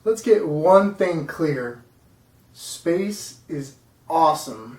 Let's get one thing clear. Space is awesome.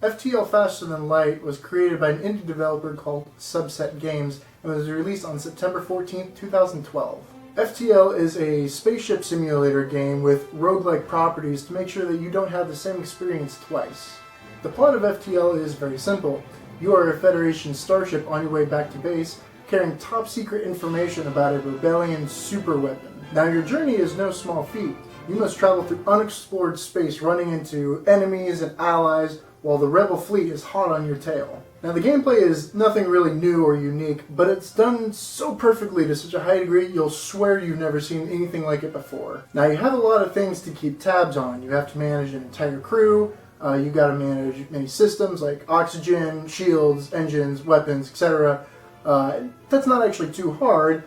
FTL Faster Than Light was created by an indie developer called Subset Games and was released on September 14, 2012. FTL is a spaceship simulator game with roguelike properties to make sure that you don't have the same experience twice. The plot of FTL is very simple. You are a Federation starship on your way back to base, carrying top secret information about a rebellion superweapon. Now your journey is no small feat. You must travel through unexplored space running into enemies and allies while the rebel fleet is hot on your tail. Now the gameplay is nothing really new or unique, but it's done so perfectly to such a high degree you'll swear you've never seen anything like it before. Now you have a lot of things to keep tabs on. You have to manage an entire crew, you got to manage many systems like oxygen, shields, engines, weapons, etc. That's not actually too hard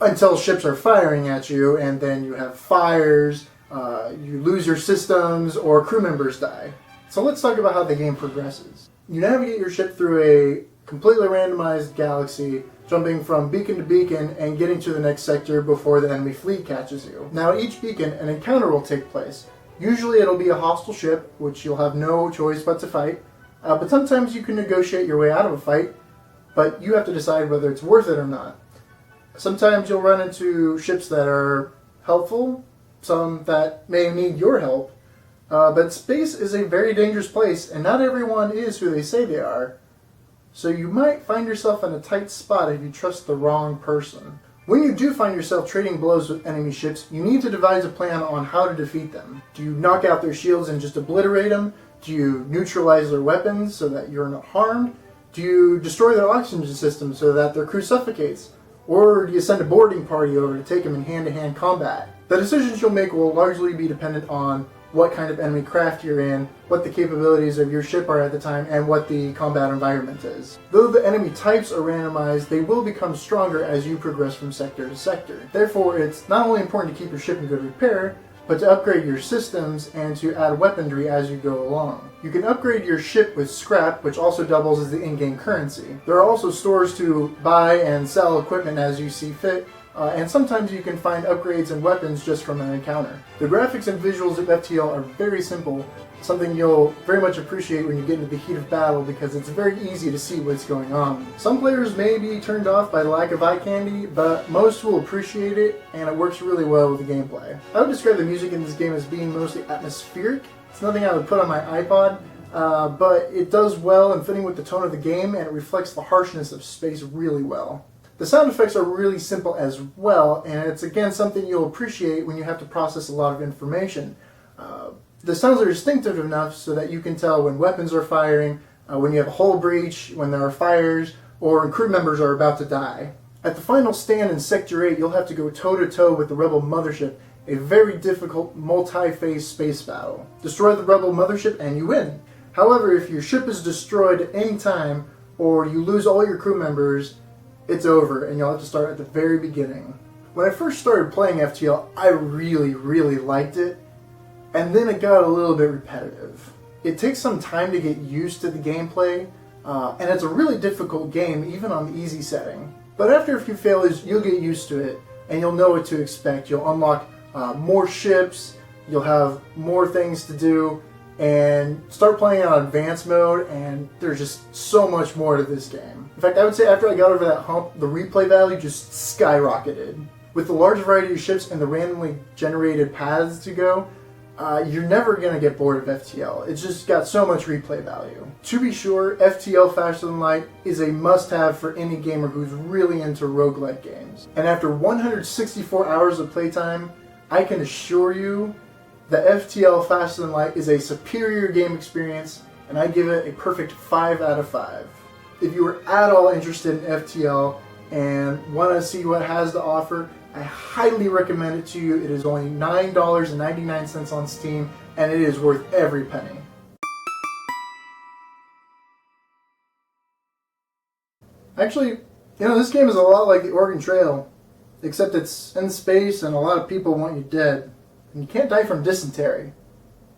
until ships are firing at you, and then you have fires, you lose your systems, or crew members die. So let's talk about how the game progresses. You navigate your ship through a completely randomized galaxy, jumping from beacon to beacon and getting to the next sector before the enemy fleet catches you. Now at each beacon, an encounter will take place. Usually it'll be a hostile ship, which you'll have no choice but to fight, but sometimes you can negotiate your way out of a fight, but you have to decide whether it's worth it or not. Sometimes you'll run into ships that are helpful, some that may need your help, but space is a very dangerous place, and not everyone is who they say they are. So you might find yourself in a tight spot if you trust the wrong person. When you do find yourself trading blows with enemy ships, you need to devise a plan on how to defeat them. Do you knock out their shields and just obliterate them? Do you neutralize their weapons so that you're not harmed? Do you destroy their oxygen system so that their crew suffocates? Or do you send a boarding party over to take them in hand-to-hand combat? The decisions you'll make will largely be dependent on what kind of enemy craft you're in, what the capabilities of your ship are at the time, and what the combat environment is. Though the enemy types are randomized, they will become stronger as you progress from sector to sector. Therefore, it's not only important to keep your ship in good repair, but to upgrade your systems and to add weaponry as you go along. You can upgrade your ship with scrap, which also doubles as the in-game currency. There are also stores to buy and sell equipment as you see fit, and sometimes you can find upgrades and weapons just from an encounter. The graphics and visuals of FTL are very simple, something you'll very much appreciate when you get into the heat of battle because it's very easy to see what's going on. Some players may be turned off by the lack of eye candy, but most will appreciate it, and it works really well with the gameplay. I would describe the music in this game as being mostly atmospheric. It's nothing I would put on my iPod, but it does well in fitting with the tone of the game, and it reflects the harshness of space really well. The sound effects are really simple as well, and it's again something you'll appreciate when you have to process a lot of information. The sounds are distinctive enough so that you can tell when weapons are firing, when you have a hull breach, when there are fires, or when crew members are about to die. At the final stand in Sector 8, you'll have to go toe-to-toe with the Rebel Mothership, a very difficult multi-phase space battle. Destroy the Rebel Mothership and you win. However, if your ship is destroyed at any time, or you lose all your crew members, it's over, and you'll have to start at the very beginning. When I first started playing FTL, I really liked it, and then it got a little bit repetitive. It takes some time to get used to the gameplay, and it's a really difficult game, even on the easy setting. But after a few failures, you'll get used to it, and you'll know what to expect. You'll unlock more ships, you'll have more things to do, and start playing on advanced mode, and there's just so much more to this game. In fact, I would say after I got over that hump, the replay value just skyrocketed. With the large variety of ships and the randomly generated paths to go, you're never going to get bored of FTL. It's just got so much replay value. To be sure, FTL Faster Than Light is a must-have for any gamer who's really into roguelike games. And after 164 hours of playtime, I can assure you that FTL Faster Than Light is a superior game experience, and I give it a perfect 5 out of 5. If you are at all interested in FTL and want to see what it has to offer, I highly recommend it to you. It is only $9.99 on Steam, and it is worth every penny. Actually, this game is a lot like the Oregon Trail, except it's in space and a lot of people want you dead. And you can't die from dysentery.